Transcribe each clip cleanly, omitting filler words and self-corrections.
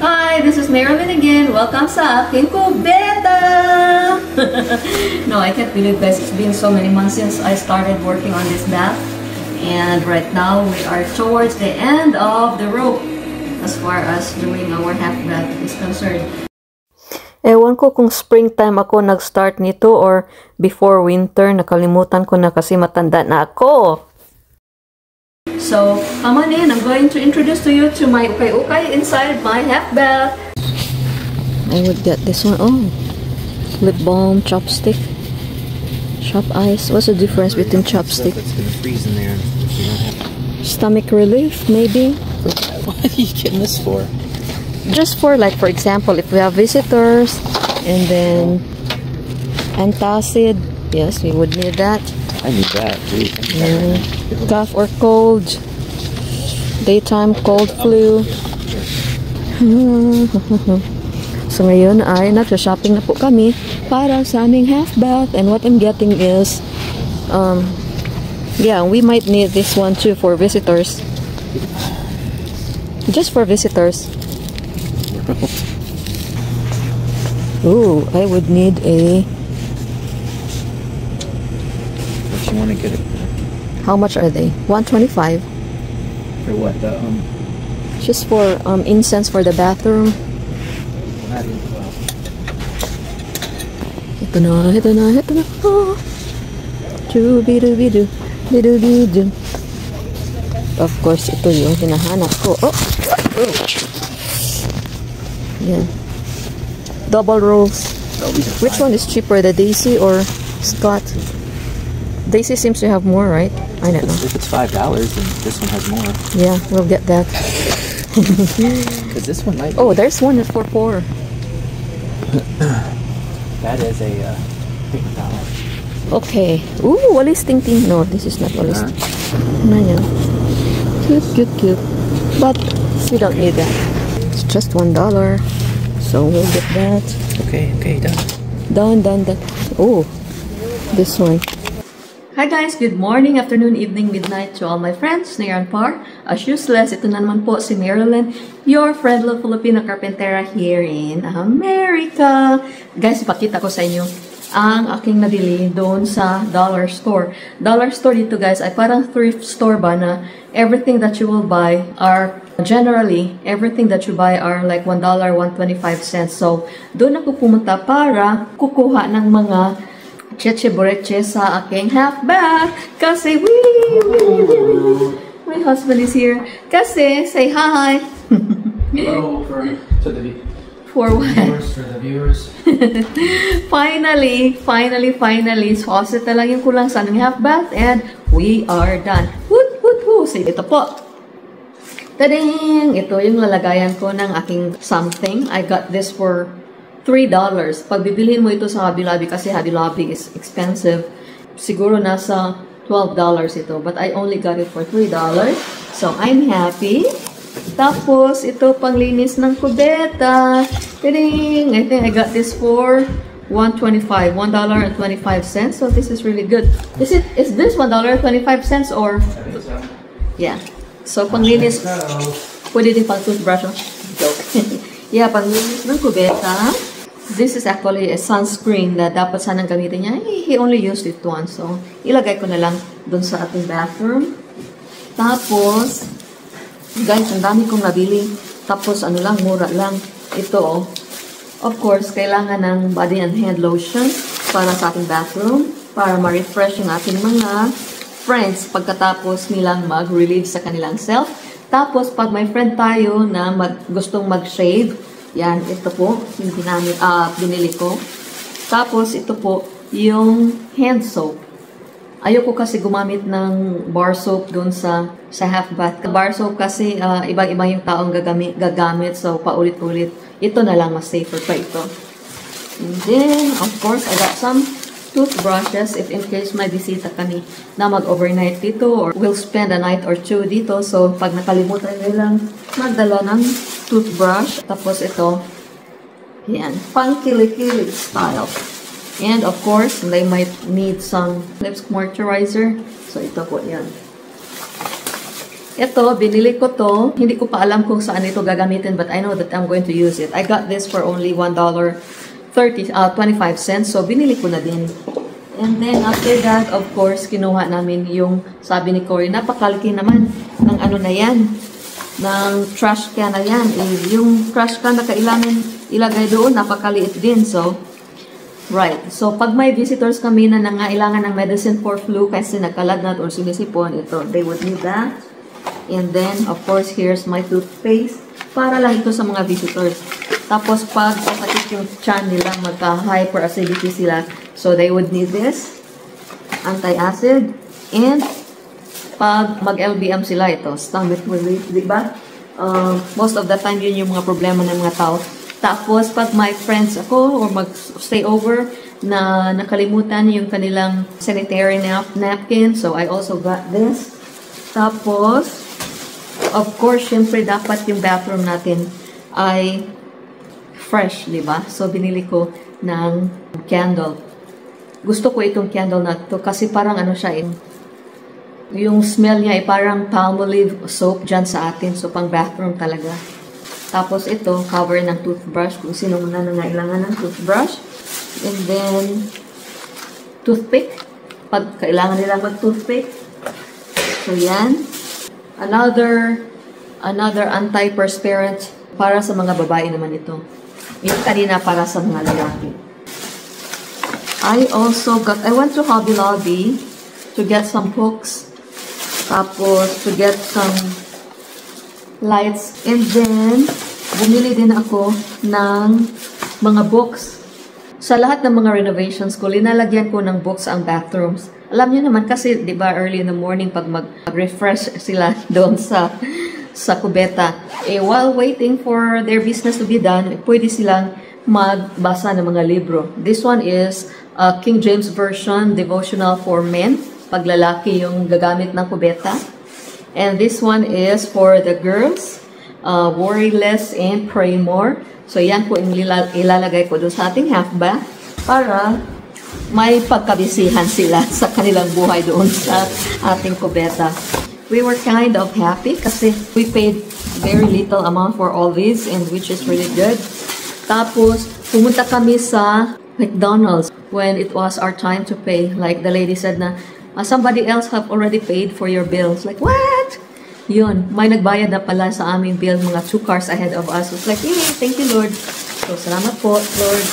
Hi, this is Marilyn again. Welcome sa aking kubeta! No, I can't believe guys, it's been so many months since I started working on this bath. And right now, we are towards the end of the rope as far as doing our half bath is concerned. Ewan ko kung springtime ako nag-start nito or before winter. Nakalimutan ko na kasi matanda na ako. So, come on in. I'm going to introduce to you to my ukay-ukay inside my half bath. I would get this one. Oh, lip balm, chopstick, chop ice. What's the difference between chopstick? It's gonna freeze in there. Stomach relief, maybe. What are you getting this for? Just for, like, for example, if we have visitors, and then antacid. Yes, we would need that. I need that, too. Cough or cold, daytime cold flu. So ngayon ay nagsha-shopping na po kami para sa aming half bath, and what I'm getting is yeah, we might need this one too for visitors. Just for visitors. Ooh, I would need a... What you want to get it for? How much are they? $125. For what? The Just for incense for the bathroom. Ito na. Oh. Doo-be-doo-be-doo. Be-doo-be-doo. Of course, ito yung hinahanap ko. Oh! Yeah. Double rolls. Which one is cheaper, the Daisy or Scott? Daisy seems to have more, right? I don't know. If it's $5, then this one has more. Yeah, we'll get that. Because this one might. Oh, there's one for $4. That is a paper towel. Okay. Ooh, walis ting-ting. No, this is not walis. Ano yan? Cute. But we don't need that. It's just $1. So we'll get that. Okay, done. Done. Oh, this one. Hi guys! Good morning, afternoon, evening, midnight to all my friends near and far. As useless, ito na naman po si Marilyn, your friendly Filipino carpentera here in America. Guys, ipakita ko sa inyo ang aking nabili doon sa dollar store. Dollar store dito guys ay parang thrift store ba na everything that you will buy are generally, everything that you buy are like $1, 1.25 cents. So, doon ako pumunta para kukuha ng mga cheche-boreche sa aking half bath. Kasi, my husband is here. Kasi, say hi. Hello to the For what? For the viewers. Finally. Faucet na lang yung kulang sa aming half bath and we are done. Woot. So, ito po. Tading! Ito yung lalagayan ko ng aking something. I got this for $3. Pag bibilhin mo ito sa Hobby Lobby, kasi Hobby Lobby is expensive, siguro nasa $12 ito. But I only got it for $3. So, I'm happy. Tapos, ito panglinis ng kubeta. Tiring! I think I got this for $1.25 cents. So, this is really good. Is this $1.25 or? Yeah. So, panglinis. Pwede din pang toothbrush. Joke. Yeah, panglinis ng kubeta. This is actually a sunscreen na dapat sanang gamitin niya. He only used it once. So, ilagay ko na lang dun sa ating bathroom. Tapos, guys, ang dami kong nabili. Tapos, ano lang, mura lang. Ito, oh. Of course, kailangan ng body and hand lotion para sa ating bathroom. Para ma-refresh yung ating mga friends pagkatapos nilang mag-relieve sa kanilang self. Tapos, pag may friend tayo na gustong mag-shave, yan, ito po, yung binili ko. Tapos, ito po, yung hand soap. Ayoko kasi gumamit ng bar soap doon sa half bath. Bar soap kasi, ibang-iba yung taong gagamit, so paulit-ulit. Ito na lang, mas safer pa ito. And then, of course, I got some toothbrushes if in case may bisita kami na mag-overnight dito or we'll spend a night or two dito. So, pag nakalimutan nilang magdala ng toothbrush. Tapos ito, yan, pang kilikili style. And of course, they might need some lips moisturizer. So, ito po yan. Ito, binili ko to. Hindi ko pa alam kung saan ito gagamitin, but I know that I'm going to use it. I got this for only $1.25. So, binili ko na din. And then, after that, of course, kinuha namin yung, sabi ni Cory, napakalaki naman ng ano na yan, ng trash can na yan. Yung trash can na kailangan ilagay doon, napakaliit din. So, right. So, pag may visitors kami na nangailangan ng medicine for flu kasi nagkalagnat or sinisipon, ito, they would need that. And then, of course, here's my toothpaste. Para lang ito sa mga visitors. Tapos, pag sakit yung tiyan nila, magka-hyperacidity sila. So, they would need this. Anti-acid. And, pag mag-LBM sila, ito, stomach relief, di ba? Most of the time, yun yung mga problema ng mga tao. Tapos, pag my friends ako, or mag-stay over, na nakalimutan yung kanilang sanitary napkin. So, I also got this. Tapos, of course, syempre, dapat yung bathroom natin ay fresh, di ba? So, binili ko ng candle. Gusto ko itong candle na to kasi parang ano siya, yung smell niya ay parang Palmolive soap dyan sa atin. So, pang bathroom talaga. Tapos, ito, cover ng toothbrush kung sino na nangailangan ng toothbrush. And then, toothpick. Pag kailangan nila mag-toothpick. So, yan. Another antiperspirant para sa mga babae naman ito. Yung kanina para sa mga lalaki. I went to Hobby Lobby to get some hooks. Tapos, to get some lights. And then, bumili din ako ng mga books. Sa lahat ng mga renovations ko, linalagyan ko ng books ang bathrooms. Alam niyo naman kasi, di ba, early in the morning, pag mag-refresh sila doon sa kubeta, while waiting for their business to be done, pwede silang magbasa ng mga libro. This one is King James Version, Devotional for Men. Paglalaki yung gagamit ng kubeta. And this one is for the girls, Worry Less and Pray More. So, yan po yung ilalagay ko doon sa ating half bath para may pagkabisihan sila sa kanilang buhay doon sa ating kubeta. We were kind of happy kasi we paid very little amount for all these and which is really good. Tapos, pumunta kami sa McDonald's when it was our time to pay. Like the lady said na, somebody else have already paid for your bills. Like, what? Yun, may nagbayad na pala sa aming bill, mga 2 cars ahead of us. It's like, hey, thank you, Lord. So, salamat po, Lord.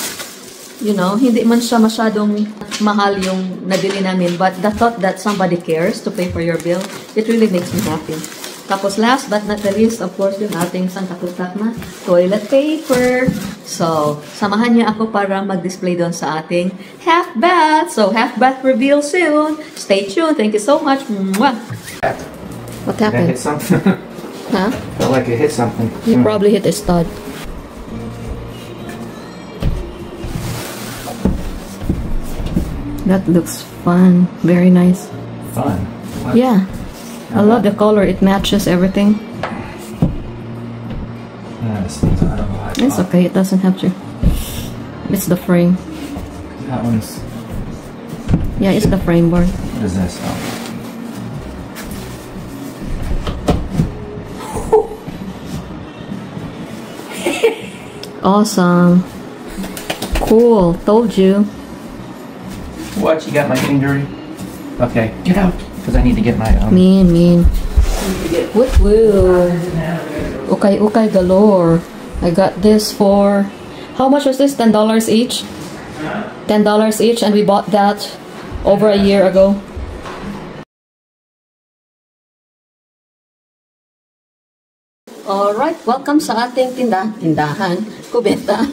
You know, hindi man siya masyadong mahal yung nabili namin, but the thought that somebody cares to pay for your bill, it really makes me happy. Tapos, last but not the least, of course, yung ating sangkatutak na toilet paper. So, samahan niya ako para mag-display doon sa ating half bath. So, half bath reveal soon. Stay tuned. Thank you so much. Mwah! What happened? Did I hit something? Huh? Felt like it hit something. You probably hit a stud. That looks fun. Very nice. Fun? What? Yeah. I love the color. It matches everything. Yeah, this thing's, I don't know why It's okay. It doesn't have to. It's the frame. That one's... Yeah, it's the frame board. What is this? Oh. Awesome. Cool. Told you. What? You got my injury? Okay, get out. Because I need to get my... Mean. Woo. Okay galore. I got this for... How much was this? $10 each? $10 each, and we bought that over a year ago. Alright, welcome sa ating tindahan, kubeta.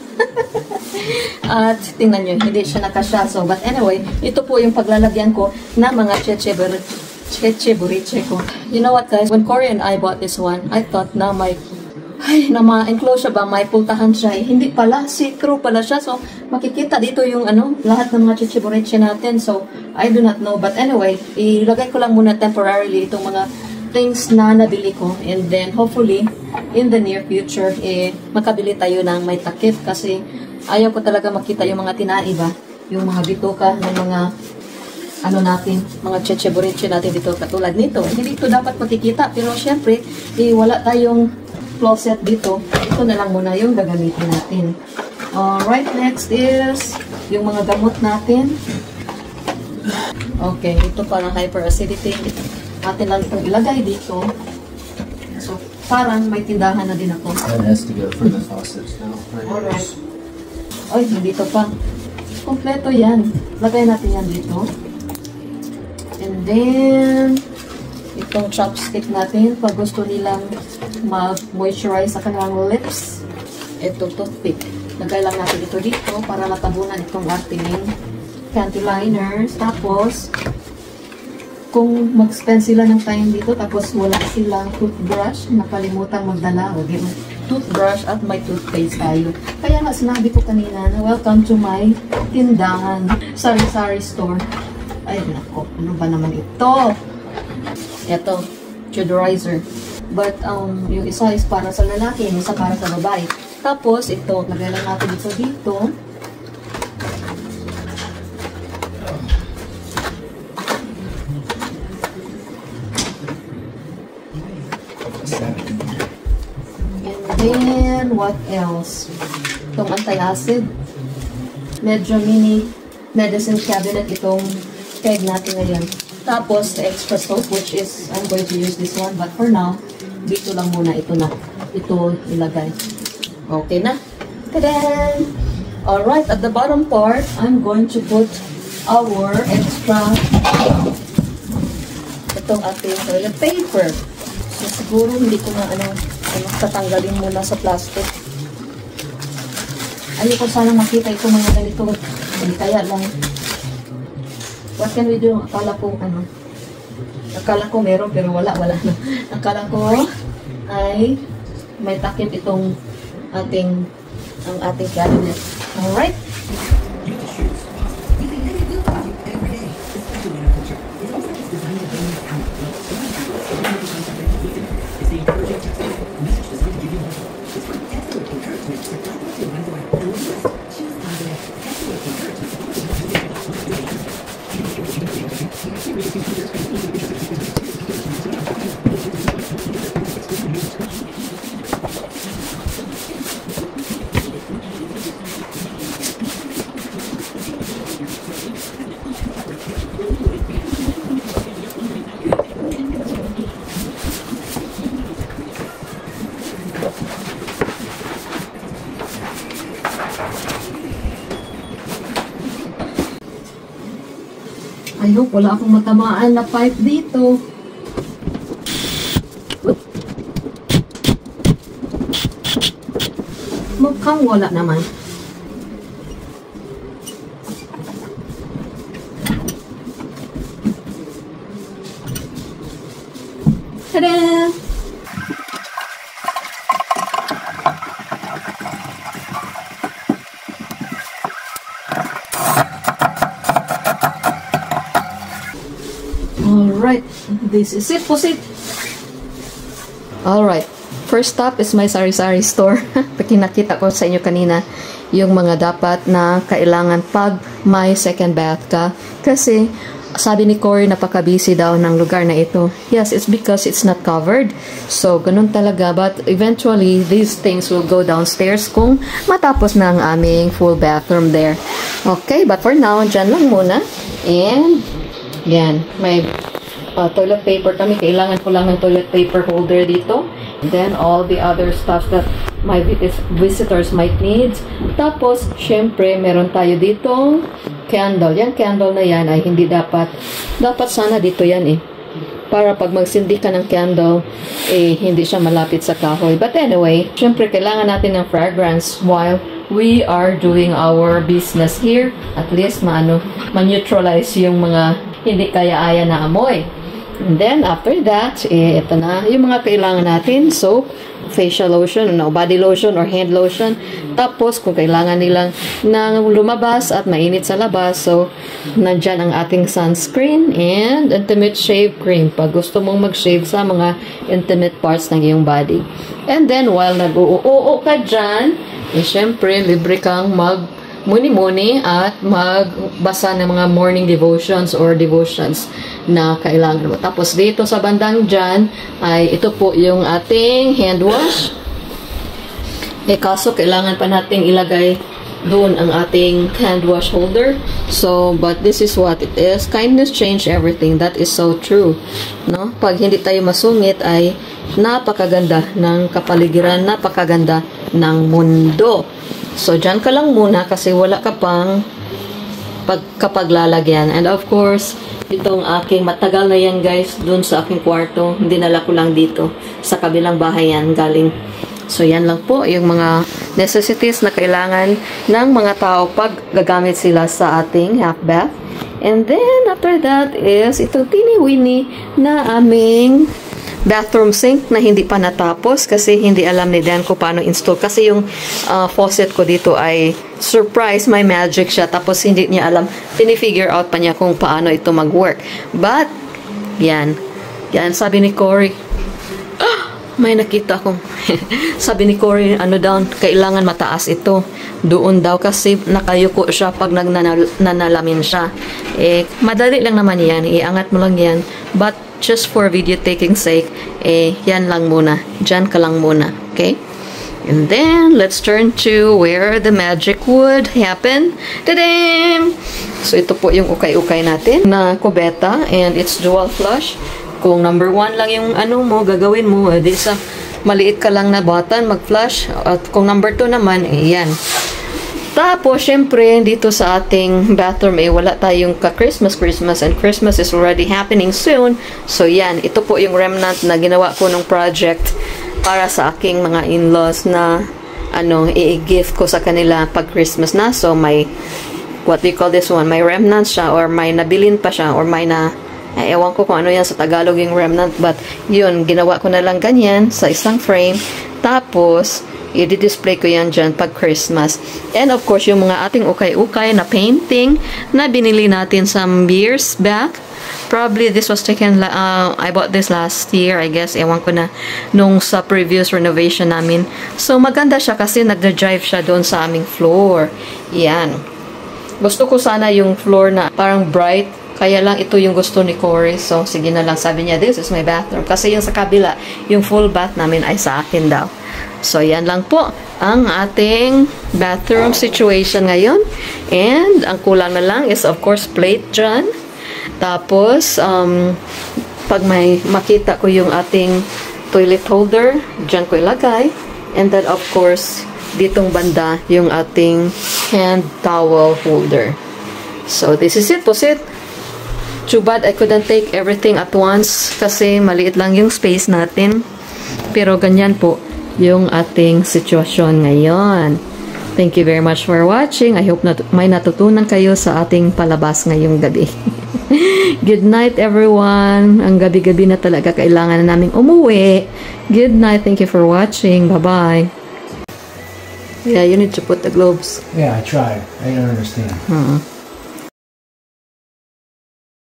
At tingnan nyo, hindi siya nakasya. So, but anyway, ito po yung paglalagyan ko ng mga cheche buriche ko. You know what guys, when Cory and I bought this one, I thought na ma-enclose siya ba, may pultahan siya. Hindi pala, see-through pala siya. So, makikita dito yung lahat ng mga cheche buriche natin. So, I do not know. But anyway, ilagay ko lang muna temporarily itong mga things na nabili ko, and then hopefully in the near future makabili tayo ng may takip kasi ayaw ko talaga makita yung mga tinaiba, yung mga bituka ng mga ano natin, mga cheche-boriche natin dito katulad nito. Hindi ito dapat makikita, pero syempre, wala tayong closet dito. Ito na lang muna yung gagamitin natin. Alright, next is yung mga gamot natin. Okay, ito parang hyperacidity. Atin lang itong ilagay dito. So, parang may tindahan na din ako. That has to go for the faucets now. Alright. Ay, hindi ito pa. Kompleto yan. Lagay natin yan dito. And then, itong chopstick natin, pag gusto nilang mag-moisturize sa kanilang lips, ito toothpick. Lagay lang natin ito dito para matabunan itong ating candy liners. Tapos, kung mag-spend sila ng time dito, tapos wala silang toothbrush, nakalimutan magdala, o toothbrush at may toothpaste tayo. Kaya nga sinabi ko kanina na welcome to my tindahan. Sari-sari store. Ay, nako. Ano ba naman ito? Ito. Deodorizer. But, yung isa is para sa lalaki, yung isa para sa babae. Tapos, ito. Lagay lang natin ito dito. And what else? Itong anti-acid. Medyo mini medicine cabinet itong keg natin ngayon. Tapos, extra soap, which is, I'm going to use this one. But for now, dito lang muna ito na. Ito ilagay. Okay na. Ta-da! Alright, at the bottom part, I'm going to put our extra itong ating toilet paper. So, siguro hindi ko na tatanggalin muna sa plastic. Ayoko sana makita ito mga ganito. Kaya lang. What can we do? Akala ko meron pero wala na. Akala ko ay may takip itong ating cabinet. Alright? I hope wala akong matamaan na pipe dito. Mukhang wala naman. Tada! Alright, this is it. Pusit. Alright, first stop is my sari-sari store. Pakinakita ko sa inyo kanina yung mga dapat na kailangan pag may second bath ka. Kasi sabi ni Cory, napaka-busy daw ng lugar na ito. Yes, it's because it's not covered. So, ganun talaga. But eventually, these things will go downstairs kung matapos na ang aming full bathroom there. Okay, but for now, dyan lang muna. And, yan, may toilet paper kami. Kailangan ko lang ng toilet paper holder dito. And then, all the other stuff that my visitors might need. Tapos, syempre, meron tayo ditong candle. Yan, candle na yan ay hindi dapat sana dito yan eh. Para pag magsindi ka ng candle, hindi siya malapit sa kahoy. But anyway, syempre, kailangan natin ng fragrance while we are doing our business here. At least, ma-neutralize yung mga hindi kaya-aya na amoy. And then, after that, ito na yung mga kailangan natin. Soap, facial lotion, body lotion or hand lotion. Tapos, kung kailangan nilang nang lumabas at mainit sa labas, so, nandyan ang ating sunscreen and intimate shave cream pag gusto mong mag-shave sa mga intimate parts ng iyong body. And then, while nag-oo ka dyan, syempre, libre kang muni-muni at magbasa ng mga morning devotions or devotions na kailangan mo. Tapos dito sa bandang dyan ay ito po yung ating hand wash. Kaso kailangan pa nating ilagay doon ang ating hand wash holder. So, but this is what it is. Kindness change everything. That is so true. No? Pag hindi tayo masungit ay napakaganda ng kapaligiran, napakaganda ng mundo. So, dyan ka lang muna kasi wala ka pang kapaglalagyan. And of course, itong aking matagal na yan guys, dun sa aking kwarto. Dinala ko lang dito. Sa kabilang bahay yan galing. So, yan lang po yung mga necessities na kailangan ng mga tao pag gagamit sila sa ating half bath. And then, after that is itong teeny-weeny na aming bathroom sink na hindi pa natapos kasi hindi alam ni Dan kung paano install. Kasi yung faucet ko dito ay surprise, may magic siya. Tapos hindi niya alam, tinifigure out pa niya kung paano ito mag-work. But, yan. Yan, sabi ni Cory, may nakita akong sabi ni Cory, ano daw, kailangan mataas ito. Doon daw kasi nakayuko siya pag nanalamin siya. Madali lang naman yan. Iangat mo lang yan. But just for video taking sake, yan lang muna. Diyan ka lang muna. Okay? And then, let's turn to where the magic would happen. Ta-dam! So, ito po yung ukay-ukay natin na kubeta. And it's dual flush. Kung number 1 lang yung ano mo, gagawin mo, di sa maliit ka lang na button, mag-flush. At kung number 2 naman, yan. Tapos, syempre, dito sa ating bathroom, wala tayong ka-Christmas, and Christmas is already happening soon. So, yan. Ito po yung remnant na ginawa ko ng project para sa aking mga in-laws na, i-gift ko sa kanila pag Christmas na. So, may, what we call this one, may remnant siya, or may nabilin pa siya, or may na, ewan ko kung ano yan sa Tagalog yung remnant, but yun, ginawa ko na lang ganyan sa isang frame. Tapos, i-display ko yan dyan pag Christmas. And of course, yung mga ating ukay-ukay na painting na binili natin some years back. Probably this was taken, I bought this last year, I guess. Ewan ko na, nung sa previous renovation namin. So, maganda siya kasi nagda-drive siya doon sa aming floor. Yan. Gusto ko sana yung floor na parang bright. Kaya lang ito yung gusto ni Cory. So, sige na lang. Sabi niya, this is my bathroom. Kasi yung sa kabila, yung full bath namin ay sa akin daw. So, yan lang po ang ating bathroom situation ngayon. And, ang kulang na lang is, of course, plate dyan. Tapos, pag may makita ko yung ating toilet holder, dyan ko ilagay. And then, of course, ditong banda, yung ating hand towel holder. So, this is it. Pusit. Too bad I couldn't take everything at once kasi maliit lang yung space natin. Pero ganyan po yung ating sitwasyon ngayon. Thank you very much for watching. I hope may natutunan kayo sa ating palabas ngayong gabi. Good night everyone. Ang gabi-gabi na talaga kailangan na naming umuwi. Good night. Thank you for watching. Bye-bye. Yeah, you need to put the globes. Yeah, I tried. I don't understand.